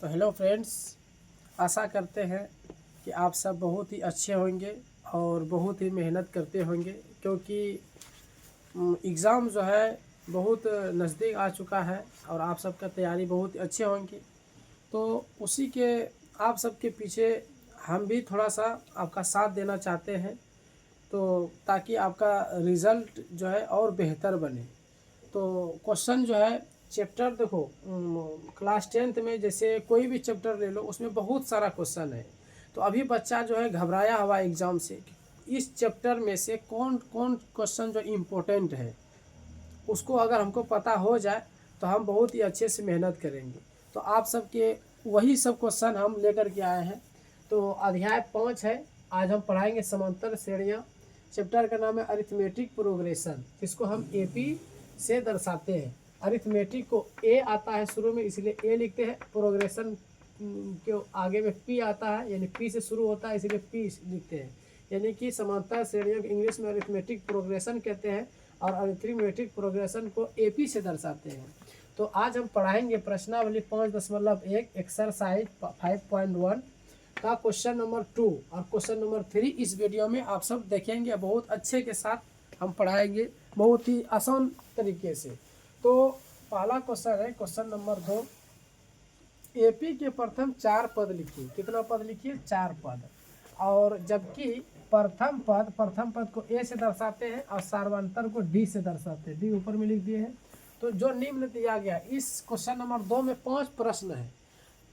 तो hello friends, आशा करते हैं कि आप सब बहुत ही अच्छे होंगे और बहुत ही मेहनत करते होंगे, क्योंकि एग्ज़ाम जो है बहुत नज़दीक आ चुका है और आप सबका तैयारी बहुत ही अच्छे होंगी। तो उसी के आप सबके पीछे हम भी थोड़ा सा आपका साथ देना चाहते हैं, तो ताकि आपका रिज़ल्ट जो है और बेहतर बने। तो क्वेश्चन जो है चैप्टर देखो, क्लास 10th में जैसे कोई भी चैप्टर ले लो, उसमें बहुत सारा क्वेश्चन है। तो अभी बच्चा जो है घबराया हुआ एग्ज़ाम से, इस चैप्टर में से कौन कौन क्वेश्चन जो इम्पोर्टेंट है उसको अगर हमको पता हो जाए तो हम बहुत ही अच्छे से मेहनत करेंगे। तो आप सबके वही सब क्वेश्चन हम लेकर के आए हैं। तो अध्याय 5 है, आज हम पढ़ाएंगे समांतर श्रेणियाँ। चैप्टर का नाम है अरिथमेटिक प्रोग्रेशन, जिसको हम एपी से दर्शाते हैं। अरिथमेटिक को ए आता है शुरू में, इसलिए ए लिखते हैं। प्रोग्रेशन के आगे में पी आता है, यानी पी से शुरू होता है, इसलिए पी लिखते हैं। यानी कि समांतर श्रेणियों को इंग्लिश में अरिथमेटिक प्रोग्रेशन कहते हैं और अरिथमेटिक प्रोग्रेशन को एपी से दर्शाते हैं। तो आज हम पढ़ाएंगे प्रश्नावली 5.1 एक्सरसाइज 5.1 का क्वेश्चन नंबर 2 और क्वेश्चन नंबर 3 इस वीडियो में आप सब देखेंगे। बहुत अच्छे के साथ हम पढ़ाएंगे, बहुत ही आसान तरीके से। तो पहला क्वेश्चन है क्वेश्चन नंबर 2, एपी के प्रथम 4 पद लिखिए। कितना पद लिखिए? 4 पद। और जबकि प्रथम पद को ए से दर्शाते हैं और सार्वंतर को डी से दर्शाते हैं। डी ऊपर में लिख दिए हैं। तो जो निम्न दिया गया, इस क्वेश्चन नंबर 2 में 5 प्रश्न है।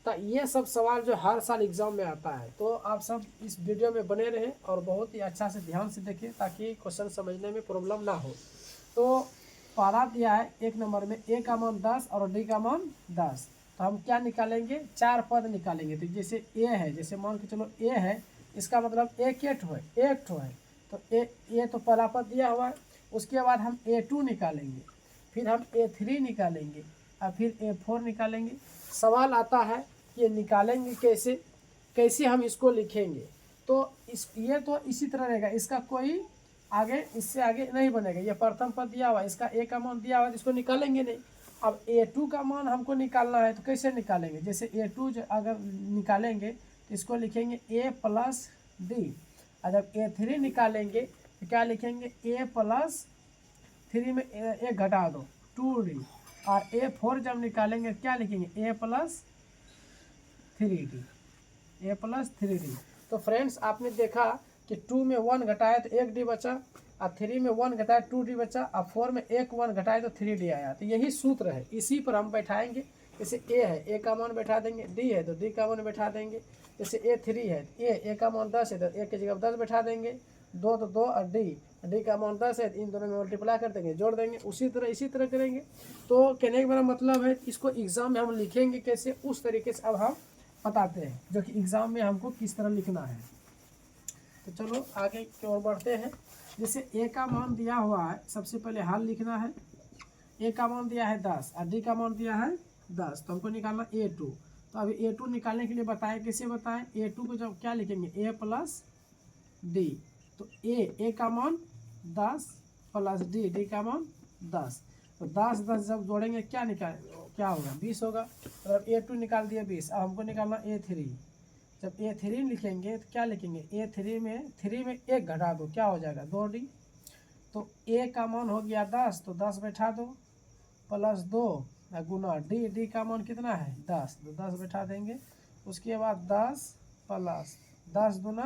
तो ये सब सवाल जो हर साल एग्जाम में आता है, तो आप सब इस वीडियो में बने रहें और बहुत ही अच्छा से ध्यान से देखें, ताकि क्वेश्चन समझने में प्रॉब्लम ना हो। तो पहला दिया है 1 नंबर में ए का मान 10 और डी का मान 10। तो हम क्या निकालेंगे? 4 पद निकालेंगे। तो जैसे ए है, जैसे मान के चलो ए है, इसका मतलब एक ठो है, एक ठो है। तो ए तो पहला पद दिया हुआ है। उसके बाद हम A2 निकालेंगे, फिर हम A3 निकालेंगे और फिर A4 निकालेंगे। सवाल आता है कि ये निकालेंगे कैसे, कैसे हम इसको लिखेंगे। तो ये तो इसी तरह रहेगा, इसका कोई आगे इससे आगे नहीं बनेगा। ये प्रथम पद दिया हुआ है, इसका ए का मान दिया हुआ है, इसको निकालेंगे नहीं। अब A2 का मान हमको निकालना है, तो कैसे निकालेंगे? जैसे A2 अगर निकालेंगे तो इसको लिखेंगे A प्लस डी। और जब A3 निकालेंगे तो क्या लिखेंगे? A प्लस 3 में एक घटा दो 2D। और A4 जब निकालेंगे क्या लिखेंगे? A plus 3D, A plus 3D। तो फ्रेंड्स, आपने देखा कि 2 में 1 घटाया तो 1D बचा, और 3 में 1 घटाया 2D बचा, और 4 में 1 घटाया तो 3D आया। तो यही सूत्र है, इसी पर हम बैठाएंगे। जैसे ए है, ए का मान बैठा देंगे, डी है तो डी का मान बैठा देंगे। जैसे A3 है, ए का मान 10 है तो ए की जगह 10 बैठा देंगे। 2 तो 2 और डी का मान 10 है, इन दोनों में मल्टीप्लाई कर देंगे, जोड़ देंगे। उसी तरह इसी तरह करेंगे। तो कहने का मेरा मतलब है, इसको एग्जाम में हम लिखेंगे कैसे, उस तरीके से अब हम बताते हैं, जो कि एग्ज़ाम में हमको किस तरह लिखना है। तो चलो आगे की ओर बढ़ते हैं। जैसे ए का मान दिया हुआ है, सबसे पहले हल लिखना है। ए का मान दिया है 10 और डी का मान दिया है 10, तो हमको निकालना A2। तो अभी A2 निकालने के लिए बताएं, कैसे बताएं? A2 को जब क्या लिखेंगे? A plus D. तो ए का मान 10 प्लस डी का मान 10। तो 10 जब जोड़ेंगे क्या होगा? 20 होगा। तो अब A2 निकाल दिया 20। अब हमको निकालना A3। जब A3 लिखेंगे तो क्या लिखेंगे? A3 में 3 में 1 घटा दो, क्या हो जाएगा? 2D। तो A का मान हो गया 10, तो 10 बैठा दो, प्लस 2 गुना डी का मान कितना है? 10, तो 10 बैठा देंगे। उसके बाद 10 प्लस 10 दूना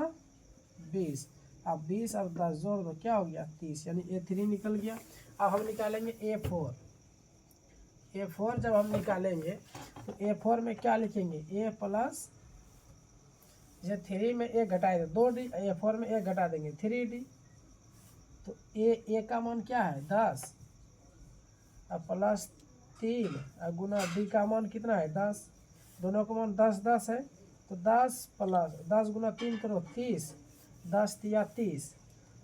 20। अब 20 और 10 जोड़ दो, क्या हो गया? 30, यानी A3 निकल गया। अब हम निकालेंगे A4। A4 जब हम निकालेंगे तो A4 में क्या लिखेंगे? A प्लस, जैसे 3 में 1 घटाए तो 2D, A4 में 1 घटा देंगे 3D। तो ए का मान क्या है? 10 और प्लस 3 और गुना डी का मान कितना है? 10। दोनों का मान 10 10 है। तो 10 प्लस 10 गुना 3 करो 30, 10 तिया 30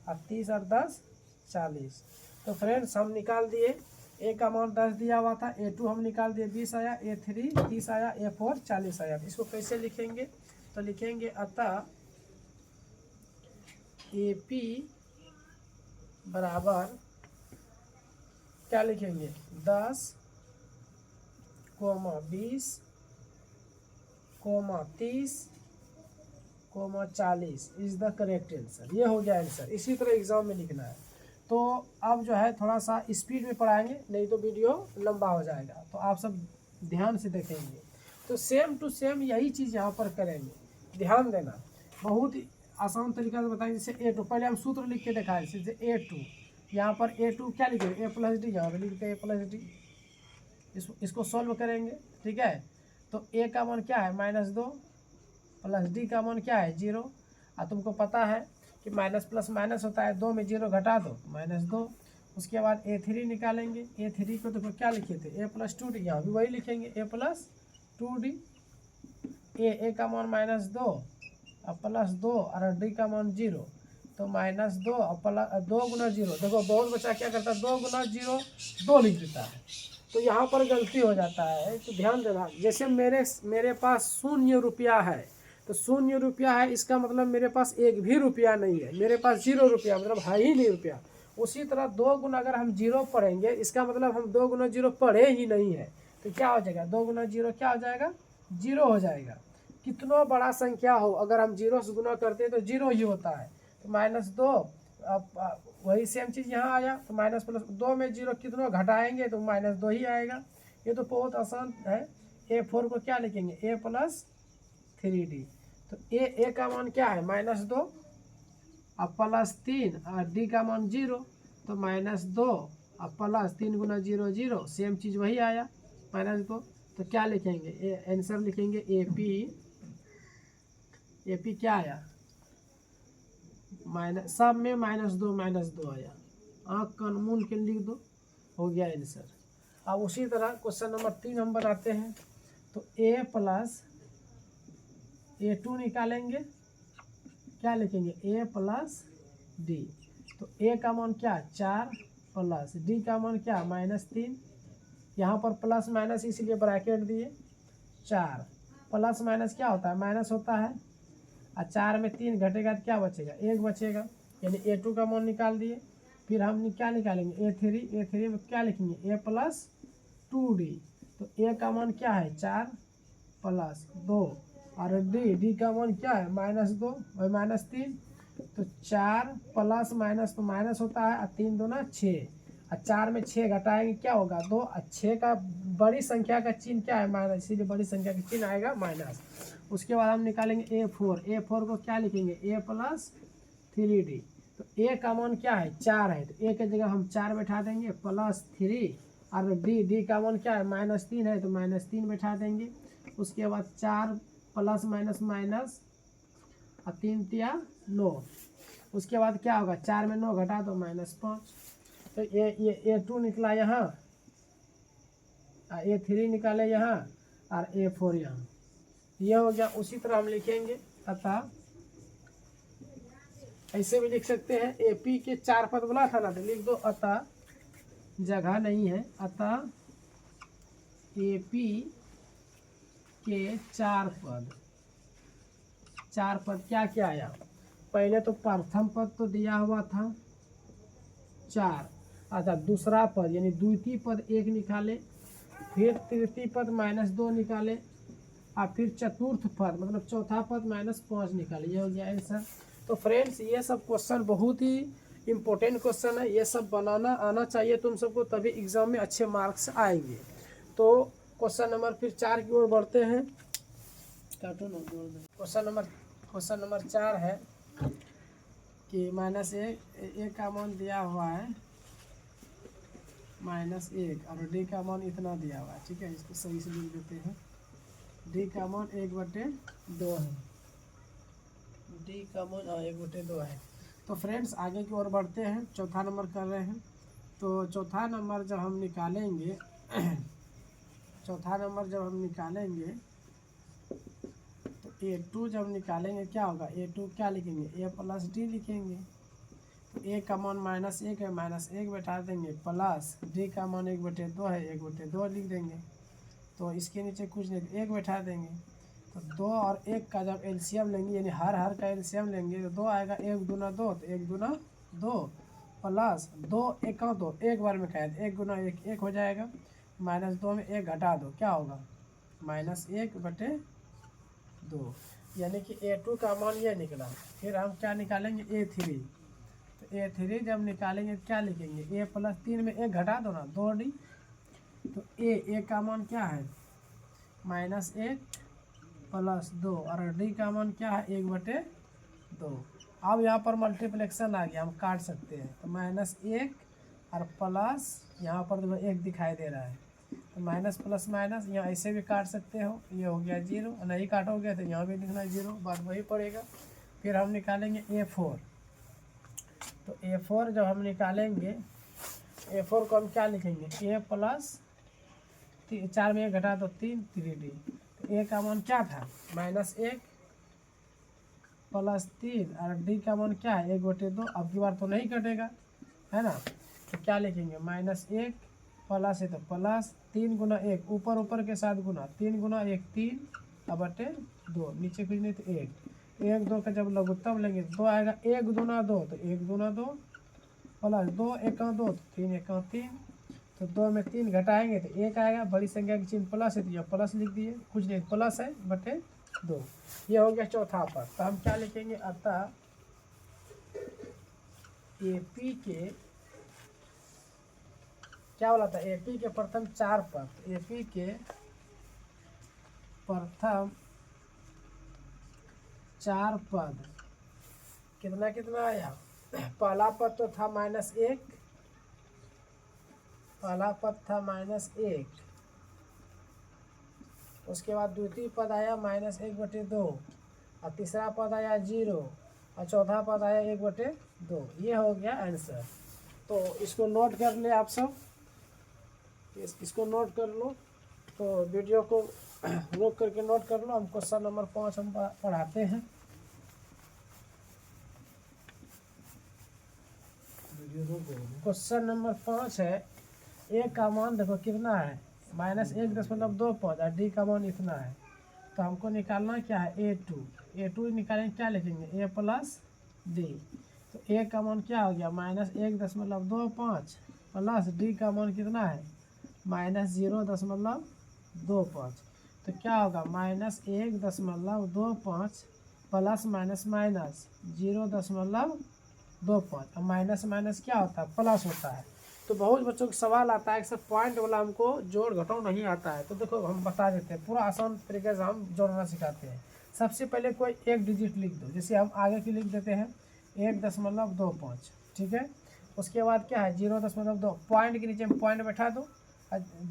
और 30 और 10 40। तो फ्रेंड्स, हम निकाल दिए। ए का मान 10 दिया हुआ था, A2 हम निकाल दिए 20 आया, A3 30 आया, A4 40 आया। इसको कैसे लिखेंगे? तो लिखेंगे अतः AP बराबर क्या लिखेंगे? 10, 20 comma 30 comma 40 is the correct answer. ये हो गया आंसर। इसी तरह एग्ज़ाम में लिखना है। तो अब जो है थोड़ा सा स्पीड में पढ़ाएंगे, नहीं तो वीडियो लंबा हो जाएगा, तो आप सब ध्यान से देखेंगे। तो सेम टू सेम यही चीज़ यहाँ पर करेंगे, ध्यान देना। बहुत ही आसान तरीका से बताएंगे। जैसे A2, पहले हम सूत्र लिख के दिखाएं। जैसे A2, यहाँ पर A2 क्या लिखेंगे, A प्लस डी, यहाँ पर लिखते हैं A प्लस डी। इसको सॉल्व करेंगे, ठीक है। तो A का मान क्या है -2 प्लस डी का मान क्या है 0। और तुमको पता है कि माइनस प्लस माइनस होता है, 2 में 0 घटा दो -2। उसके बाद A3 निकालेंगे। A3 को देखो क्या लिखे थे, A प्लस 2D, यहाँ भी वही लिखेंगे A प्लस 2D। A का मान -2 और प्लस 2 और D का मान 0, तो -2 और प्लस 2 गुना 0। देखो बहुत बच्चा क्या करता है, 2 गुना 0 2 लिख देता है, तो यहाँ पर गलती हो जाता है। तो ध्यान देना। जैसे मेरे पास 0 रुपया है, तो 0 रुपया है, इसका मतलब मेरे पास 1 भी रुपया नहीं है। मेरे पास 0 रुपया मतलब है ही नहीं रुपया। उसी तरह 2 गुना अगर हम 0 पढ़ेंगे, इसका मतलब हम 2 गुना 0 पढ़े ही नहीं है। तो क्या हो जाएगा, 2 गुना 0 क्या हो जाएगा, 0 हो जाएगा। कितना बड़ा संख्या हो, अगर हम 0 से गुना करते हैं तो 0 ही होता है। तो -2, अब वही सेम चीज़ यहाँ आया। तो माइनस प्लस 2 में 0 कितना घटाएंगे तो -2 ही आएगा। ये तो बहुत आसान है। A4 को क्या लिखेंगे, A प्लस 3D। तो A का मान क्या है -2 और प्लस 3 और D का मान 0, तो -2 और प्लस 3 गुना 0 0, सेम चीज़ वही आया -2। तो क्या लिखेंगे, आंसर लिखेंगे AP क्या आया, सब में -2 आया। आँख कान मूंद के लिख दो, हो गया आंसर। अब उसी तरह क्वेश्चन नंबर 3 हम बनाते हैं। तो A प्लस A2 निकालेंगे, क्या लिखेंगे A प्लस D। तो A का मान क्या 4 प्लस D का मान क्या -3। यहाँ पर प्लस माइनस इसलिए ब्रैकेट दिए। 4 प्लस माइनस क्या होता है, माइनस होता है। और 4 में 3 घटेगा तो क्या बचेगा, 1 बचेगा। यानी A2 का मान निकाल दिए। फिर हम क्या निकालेंगे A3 में क्या लिखेंगे A प्लस 2D। तो A का मान क्या है 4 प्लस 2 और D का मान क्या है -2 और -3। तो 4 प्लस माइनस तो माइनस होता है, और 3 दूना 6, और 4 में 6 घटाएंगे क्या होगा 2, और 6 का बड़ी संख्या का चिन्ह क्या है माइनस, इसीलिए बड़ी संख्या का चिन्ह आएगा माइनस। उसके बाद हम निकालेंगे A4 को क्या लिखेंगे A प्लस 3D। तो A का मान क्या है 4 है, तो A की जगह हम 4 बैठा देंगे प्लस 3, और D का मान क्या है -3 है, तो -3 बैठा देंगे। उसके बाद 4 प्लस माइनस माइनस और 3 तिया 9। उसके बाद क्या होगा, 4 में 9 घटा दो -5। तो ये A2 निकला यहाँ, A3 निकाले यहाँ, और A4 यहाँ। यह हो गया। उसी तरह हम लिखेंगे, अतः ऐसे भी लिख सकते हैं। AP के 4 पद बोला था ना, तो लिख दो अतः, जगह नहीं है, अतः AP के 4 पद क्या क्या आया। पहले तो प्रथम पद तो दिया हुआ था 4, अच्छा दूसरा पद यानी द्वितीय पद 1 निकाले, फिर तृतीय पद -2 निकाले, और फिर चतुर्थ पद मतलब चौथा पद -5 निकाले। ये हो गया आंसर। तो फ्रेंड्स, ये सब क्वेश्चन बहुत ही इम्पोर्टेंट क्वेश्चन है। ये सब बनाना आना चाहिए तुम सबको, तभी एग्जाम में अच्छे मार्क्स आएंगे। तो क्वेश्चन नंबर फिर 4 की ओर बढ़ते हैं। क्वेश्चन नंबर 4 है कि -1 का मान दिया हुआ है -1, और D का मान इतना दिया हुआ है, ठीक है। इसको सही से लिख देते हैं। D का मान 1/2 है। D का मान 1/2 है। तो फ्रेंड्स आगे की ओर बढ़ते हैं, चौथा नंबर कर रहे हैं। तो चौथा नंबर जब हम निकालेंगे तो A2 जब निकालेंगे क्या होगा, A2 क्या लिखेंगे A प्लस D लिखेंगे। तो A का मान -1 है, -1 बैठा देंगे, प्लस D का मान 1/2 है, 1/2 लिख देंगे। तो इसके नीचे कुछ नहीं, 1 बैठा देंगे। तो 2 और 1 का जब एलसीएम लेंगे, यानी हर का एलसीएम लेंगे, तो 2 आएगा, 1 दूना 2, तो 1 दूना 2 प्लस 2 1 2, एक बार में कहे 1 गुना 1 1 हो जाएगा। -2 में 1 घटा दो, क्या होगा -1/2 2, यानी कि A2 का मान ये निकला। फिर हम क्या निकालेंगे, A3। तो A3 जब निकालेंगे क्या लिखेंगे, A प्लस 3 में 1 घटा दो ना, 2D। तो A का मान क्या है, -1 प्लस 2, और D का मान क्या है, 1/2। अब यहाँ पर मल्टीप्लेक्शन आ गया, हम काट सकते हैं। तो -1 और प्लस यहाँ पर देखो 1 दिखाई दे रहा है, तो माइनस प्लस माइनस यहाँ ऐसे भी काट सकते हो, ये हो गया 0, नहीं काटोगे तो यहाँ भी लिखना 0, बात वही पड़ेगा। फिर हम निकालेंगे A4। तो A4 जब हम निकालेंगे, A4 को हम क्या लिखेंगे, A प्लस 4 में 1 घटा दो 3, 3D। तो A का मान क्या था, -1 प्लस 3, और D का मान क्या है, 1/2। अब की बार तो नहीं कटेगा, है ना। तो क्या लिखेंगे, -1 प्लस है तो प्लस 3 गुना 1, ऊपर ऊपर के साथ गुना, 3 गुना 1 3, अब 2, नीचे कुछ नहीं तो 1। 1 2 का जब लघुत्तम लेंगे 2 आएगा, 1 दूना 2 तो 1 दूना 2, प्लस 2 1 2 तो 3 1 3। तो 2 में 3 घटाएंगे तो 1 आएगा, बड़ी संख्या की चिन्ह प्लस है तो यह प्लस लिख दिए, कुछ नहीं प्लस है बटे 2। ये हो गया चौथा पद। तो हम क्या लिखेंगे, अतः AP के क्या बोला था, AP के प्रथम 4 पद, AP के प्रथम 4 पद कितना कितना आया। पहला पद तो था -1, पहला पद था -1, उसके बाद द्वितीय पद आया -1/2, और तीसरा पद आया 0, और चौथा पद आया 1/2। ये हो गया आंसर। तो इसको नोट कर ले आप सब, इसको नोट कर लो। तो वीडियो को रोक करके नोट कर लो। हम क्वेश्चन नंबर 5 हम पढ़ाते हैं। क्वेश्चन नंबर 5 है, A का मान देखो कितना है, -1.25, और D का मान इतना है। तो हमको निकालना क्या है, A2 निकालेंगे, क्या लिखेंगे, A प्लस D। तो A का मान क्या हो गया, -1.25, प्लस D का मान कितना है, -0.25। तो क्या होगा, -1.25 प्लस माइनस माइनस 0.25। अब माइनस माइनस क्या होता है, प्लस होता है। तो बहुत बच्चों को सवाल आता है कि सर पॉइंट वाला हमको जोड़ घटाव नहीं आता है। तो देखो हम बता देते हैं, पूरा आसान तरीके से हम जोड़ना सिखाते हैं। सबसे पहले कोई एक डिजिट लिख दो, जैसे हम आगे की लिख देते हैं 1.25, ठीक है। उसके बाद क्या है, 0.2, पॉइंट के नीचे में पॉइंट बैठा दो,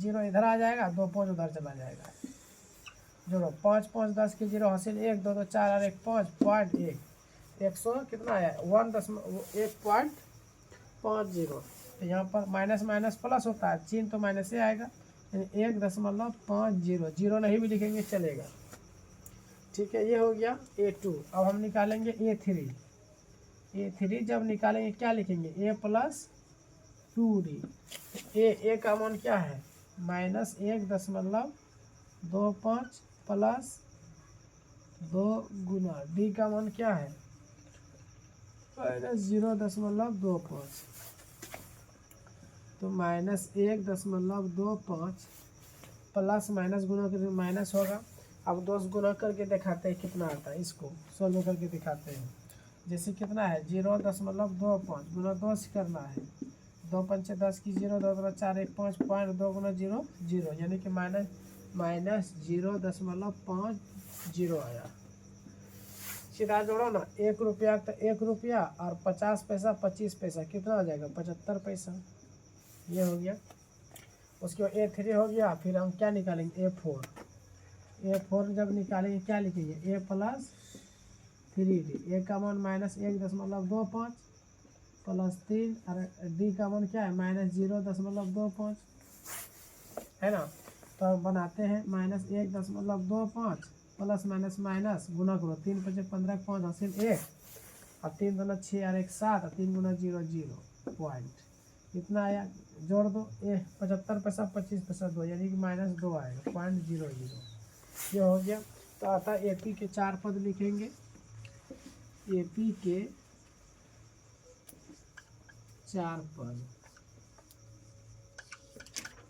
0 इधर आ जाएगा, 2 5 उधर चला जाएगा। जोड़ो, 5 5 10 की 0 हासिल, 1 2 2 4 और 1 5, पॉइंट 100 कितना आया, 1.50। तो यहाँ पर माइनस माइनस प्लस होता है, चिन्ह तो माइनस से आएगा, यानी 1.50, 0 नहीं भी लिखेंगे चलेगा, ठीक है। ये हो गया A2। अब हम निकालेंगे A3 जब निकालेंगे क्या लिखेंगे, A प्लस 2D। A का मान क्या है, -1.25 प्लस 2 गुना D का मान क्या है, -0.25। तो -1.25 प्लस माइनस गुना करके माइनस होगा। अब 2 गुना करके दिखाते हैं कितना आता है, इसको सोल्व करके दिखाते हैं। जैसे कितना है, 0.25 गुना 2 से करना है, 2 पंचे 10 की 0, 2 2 4 1 5, पॉइंट 2 गुना 0 0, यानी कि -0.50 आया। सीधा जोड़ो ना, 1 रुपया तो 1 रुपया और 50 पैसा 25 पैसा, कितना आ जाएगा, 75 पैसा। ये हो गया। उसके बाद A3 हो गया। फिर हम क्या निकालेंगे, A4 जब निकालेंगे क्या लिखेंगे, A प्लस 3D। A का मान -1.25 प्लस 3, और D का मान क्या है, -0.25, है ना। तो अब बनाते हैं -1.25 प्लस माइनस माइनस गुना करो, 3 5 15 5 हासिल 1, और 3 दूना 6 और 1 7, और 3 गुना 0 0, पॉइंट इतना आया। जोड़ दो, 75 पैसा 25 पैसा 2, यानी कि -2 आएगा, .00। ये हो गया। तो आता AP के 4 पद लिखेंगे। AP के 4 पद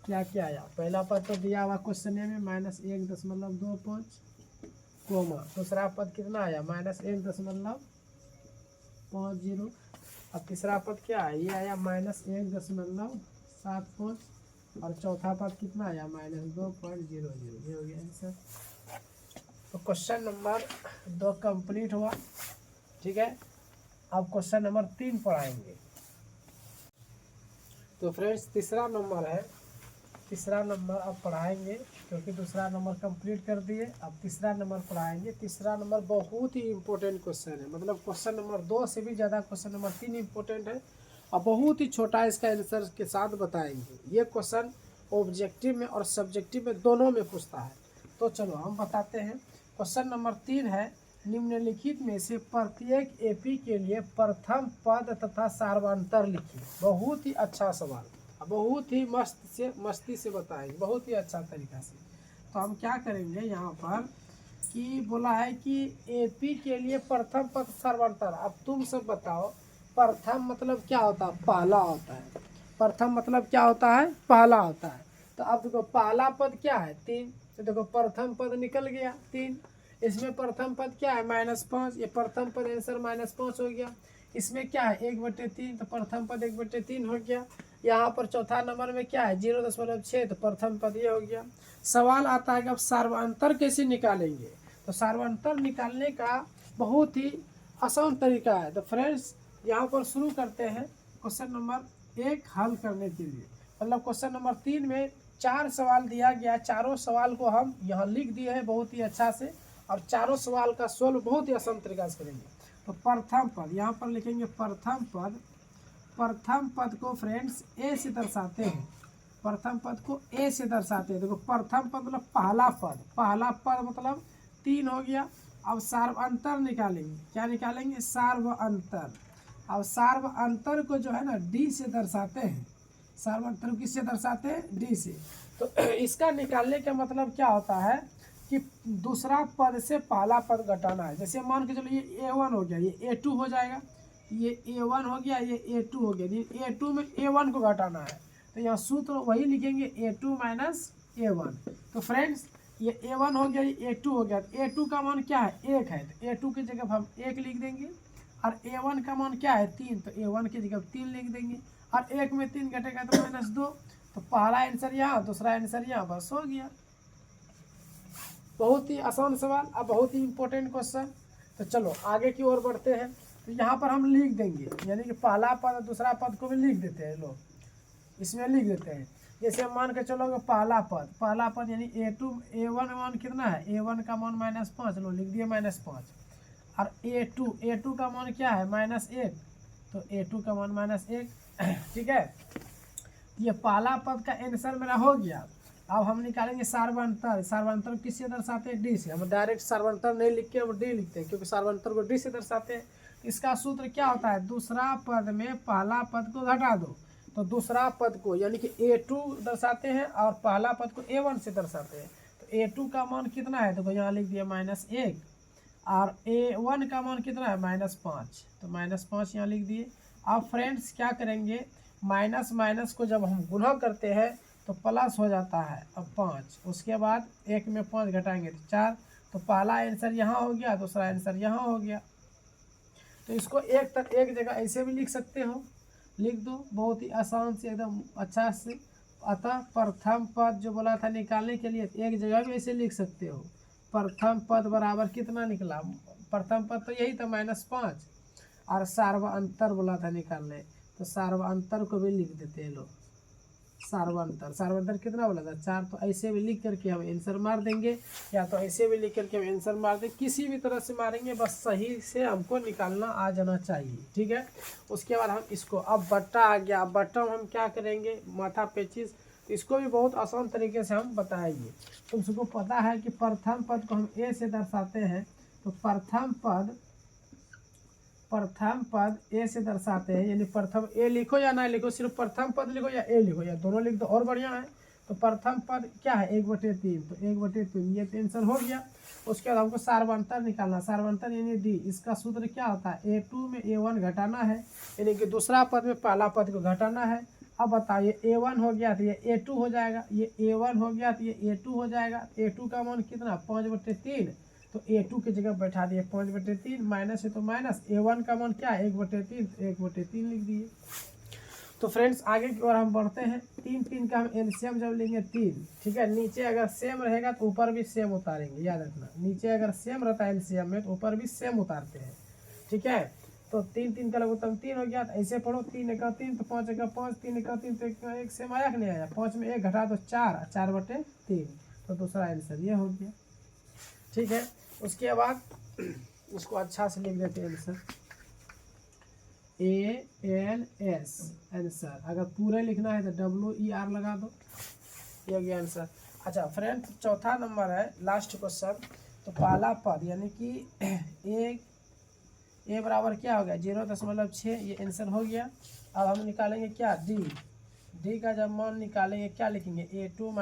क्या क्या आया, पहला पद तो दिया हुआ क्वेश्चन में -1.25, कोमा, दूसरा पद कितना आया -1.50। अब तीसरा पद क्या है, ये आया -1.75 और चौथा पद कितना आया -2.00। ये हो गया आंसर। तो क्वेश्चन नंबर 2 कंप्लीट हुआ। ठीक है, अब क्वेश्चन नंबर 3 पढ़ाएंगे। तो फ्रेंड्स तीसरा नंबर है, तीसरा नंबर अब पढ़ाएंगे क्योंकि दूसरा नंबर कंप्लीट कर दिए। अब तीसरा नंबर पढ़ाएंगे। तीसरा नंबर बहुत ही इंपॉर्टेंट क्वेश्चन है, मतलब क्वेश्चन नंबर 2 से भी ज़्यादा क्वेश्चन नंबर 3 इंपॉर्टेंट है और बहुत ही छोटा इसका आंसर के साथ बताएंगे। ये क्वेश्चन ऑब्जेक्टिव में और सब्जेक्टिव में दोनों में पूछता है। तो चलो हम बताते हैं। क्वेश्चन नंबर 3 है, निम्नलिखित में से प्रत्येक एपी के लिए प्रथम पद तथा सार्वंतर लिखिए। बहुत ही अच्छा सवाल, बहुत ही मस्ती से बताएंगे, बहुत ही अच्छा तरीका से। तो हम क्या करेंगे यहाँ पर कि बोला है कि एपी के लिए प्रथम पद सार्वंतर। अब तुम सब बताओ प्रथम मतलब क्या होता है, पहला होता है। प्रथम मतलब क्या होता है, पहला होता है। तो अब देखो पहला पद क्या है 3, तो देखो प्रथम पद निकल गया 3। इसमें प्रथम पद क्या है -5, ये प्रथम पद आंसर -5 हो गया। इसमें क्या है 1/3, तो प्रथम पद 1/3 हो गया। यहाँ पर चौथा नंबर में क्या है 0.6, तो प्रथम पद ये हो गया। सवाल आता है कि अब सार्वंतर कैसे निकालेंगे। तो सार्वंतर निकालने का बहुत ही आसान तरीका है। तो फ्रेंड्स यहाँ पर शुरू करते हैं क्वेश्चन नंबर 1 हल करने के लिए। मतलब क्वेश्चन नंबर 3 में 4 सवाल दिया गया, चारों सवाल को हम यहाँ लिख दिए हैं बहुत ही अच्छा से, और चारों सवाल का सोल्व बहुत ही आसान तरीका से करेंगे। तो प्रथम पद यहाँ पर लिखेंगे, प्रथम पद। प्रथम पद को फ्रेंड्स ए से दर्शाते हैं, प्रथम पद को ए से दर्शाते हैं। देखो प्रथम पद मतलब पहला पद, पहला पद मतलब 3 हो गया। अब सार्वंतर निकालेंगे, क्या निकालेंगे सार्वंतर। अब सार्वंतर को जो है ना डी से दर्शाते हैं, सार्वंतर किससे दर्शाते हैं डी से। तो इसका निकालने का मतलब क्या होता है कि दूसरा पद से पहला पद घटाना है। जैसे मान के चलो ये A1 हो गया, ये A2 हो जाएगा, ये A1 हो गया, ये A2 हो गया। ये A2 में A1 को घटाना है, तो यहाँ सूत्र वही लिखेंगे A2 - A1। तो फ्रेंड्स ये A1 हो गया, ये A2 हो गया। तो A2 का मान क्या है 1 है, तो A2 की जगह हम 1 लिख देंगे। और A1 का मान क्या है 3, तो A1 की जगह 3 लिख देंगे। और 1 में 3 घटेगा तो -2। तो पहला आंसर यहाँ, दूसरा आंसर यहाँ, बस हो गया। बहुत ही आसान सवाल, अब बहुत ही इंपॉर्टेंट क्वेश्चन। तो चलो आगे की ओर बढ़ते हैं। तो यहाँ पर हम लिख देंगे, यानी कि पहला पद और दूसरा पद को भी लिख देते हैं लोग, इसमें लिख देते हैं। जैसे मान के चलोगे पहला पद यानी A1 मान कितना है, A1 का मान -5, लो लिख दिए -5। और A2 का मान क्या है -1, तो A2 का मान -1। ठीक है, ये पहला पद का आंसर मेरा हो गया। अब हम निकालेंगे सार्वंतर। सार्वंतर किससे दर्शाते हैं डी से। हम डायरेक्ट सार्वंतर नहीं लिख के हम डी लिखते हैं, क्योंकि सार्वंतर को डी से दर्शाते हैं। इसका सूत्र क्या होता है, दूसरा पद में पहला पद को घटा दो। तो दूसरा पद को यानी कि A2 दर्शाते हैं और पहला पद को A1 से दर्शाते हैं। तो A2 का मान कितना है, तो यहाँ लिख दिया -1, और A1 का मान कितना है -5, तो -5 यहाँ लिख दिए। अब फ्रेंड्स क्या करेंगे, माइनस माइनस को जब हम गुणा करते हैं तो प्लस हो जाता है। अब 5, उसके बाद 1 में 5 घटाएंगे तो 4। तो पहला आंसर यहाँ हो गया, दूसरा आंसर यहाँ हो गया। तो इसको एक जगह ऐसे भी लिख सकते हो, लिख दो बहुत ही आसान से एकदम अच्छा से। अतः प्रथम पद जो बोला था निकालने के लिए एक जगह भी ऐसे लिख सकते हो। प्रथम पद बराबर कितना निकला, प्रथम पद तो यही था -5, और सार्वंतर बोला था निकालने, तो सार्वंतर को भी लिख देते हैं लोग। सार्वंतर कितना बोला था 4, तो ऐसे भी लिख करके हम आंसर मार देंगे, या तो ऐसे भी लिख करके हम आंसर मार देंगे, किसी भी तरह से मारेंगे, बस सही से हमको निकालना आ जाना चाहिए। ठीक है, उसके बाद हम इसको, अब बट्टा आ गया। अब बट्टा हम क्या करेंगे, माथा पेचिस, तो इसको भी बहुत आसान तरीके से हम बताएंगे। तुम सबको पता है कि प्रथम पद को हम ए से दर्शाते हैं, तो प्रथम पद ए से दर्शाते हैं, यानी प्रथम ए लिखो या ना लिखो, सिर्फ प्रथम पद लिखो या ए लिखो या दोनों लिख दो और बढ़िया है। तो प्रथम पद क्या है 1/3, तो 1/3 ये टेंशन हो गया। उसके बाद हमको सार्वंतर निकालना, सार्वंतर यानी डी। इसका सूत्र क्या होता है, A2 में A1 घटाना है, यानी कि दूसरा पद में पहला पद को घटाना है। अब बताइए A1 हो गया तो ये A2 हो जाएगा, ये A1 हो गया तो ये A2 हो जाएगा। A2 का मान कितना 5/3, तो A2 की जगह बैठा दिए 5/3, माइनस है तो माइनस, A1 का मान क्या है 1/3, 1/3 लिख दिए। तो फ्रेंड्स आगे की ओर हम बढ़ते हैं। 3 का हम एलसीएम जब लेंगे 3, ठीक है, नीचे अगर सेम रहेगा तो ऊपर भी सेम उतारेंगे, याद रखना, नीचे अगर सेम रहता है एलसीएम में तो ऊपर भी सेम उतारते हैं, ठीक है। तो 3 का लघुत्तम 3 हो गया, तो ऐसे पढ़ो 3 × 3 तो 5 × 5, 3 × 3 तो 1 सेम आया कि नहीं आया, 5 में 1 घटा तो 4, 4/3, तो दूसरा आंसर ये हो गया, ठीक है। उसके बाद उसको अच्छा से लिख देते हैं आंसर ALS आंसर। अगर पूरे लिखना है तो WER लगा दो, ये हो गया आंसर। अच्छा फ्रेंड, चौथा नंबर है लास्ट क्वेश्चन। तो पहला पद यानी कि ए बराबर क्या हो गया 0.6, ये आंसर हो गया। अब हम निकालेंगे क्या डी का जब मान निकालेंगे क्या लिखेंगे A2 -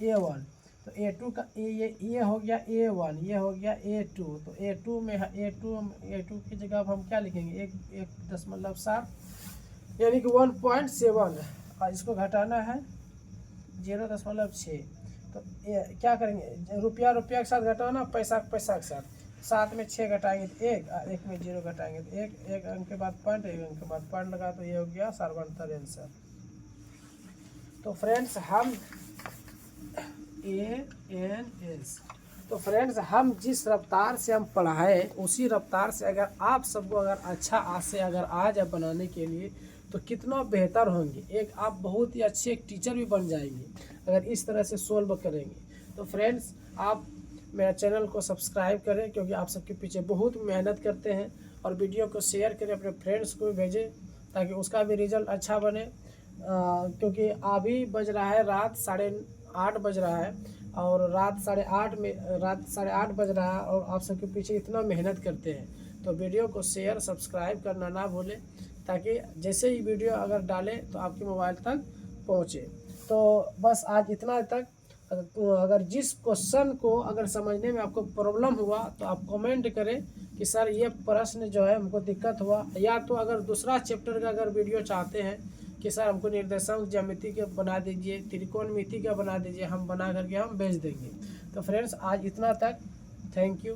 A1। तो A2 का ये हो गया A1, ये हो गया A2। तो A2 में A2 की जगह अब हम क्या लिखेंगे 1.7 यानी कि 1.7 है, और इसको घटाना है 0.6। तो क्या करेंगे, रुपया के साथ घटाना, पैसा के साथ, 7 में 6 घटाएंगे तो 1, और 1 में 0 घटाएंगे तो 1 अंक के बाद पॉइंट, 1 अंक के बाद पॉइंट लगा, तो ये हो गया सर्वंतर आंसर। तो फ्रेंड्स हम ANS, तो फ्रेंड्स हम जिस रफ्तार से हम पढ़ाए उसी रफ्तार से अगर आप सबको अगर अच्छा आज से अगर आ जाए बनाने के लिए तो कितना बेहतर होंगे, एक आप बहुत ही अच्छे एक टीचर भी बन जाएंगे अगर इस तरह से सोल्व करेंगे। तो फ्रेंड्स आप मेरा चैनल को सब्सक्राइब करें, क्योंकि आप सबके पीछे बहुत मेहनत करते हैं, और वीडियो को शेयर करें, अपने फ्रेंड्स को भी भेजें ताकि उसका भी रिजल्ट अच्छा बने। क्योंकि अभी बज रहा है रात 8:30 बज रहा है, और रात 8:30 बज रहा है, और आप सबके पीछे इतना मेहनत करते हैं। तो वीडियो को शेयर सब्सक्राइब करना ना भूलें, ताकि जैसे ही वीडियो अगर डालें तो आपके मोबाइल तक पहुँचे। तो बस आज इतना तक। अगर जिस क्वेश्चन को अगर समझने में आपको प्रॉब्लम हुआ तो आप कमेंट करें कि सर ये प्रश्न जो है हमको दिक्कत हुआ, या तो अगर दूसरा चैप्टर का अगर वीडियो चाहते हैं कि सर हमको निर्देशांक ज्यामिति के बना दीजिए, त्रिकोणमिति का बना दीजिए, हम बना करके हम भेज देंगे। तो फ्रेंड्स आज इतना तक, थैंक यू।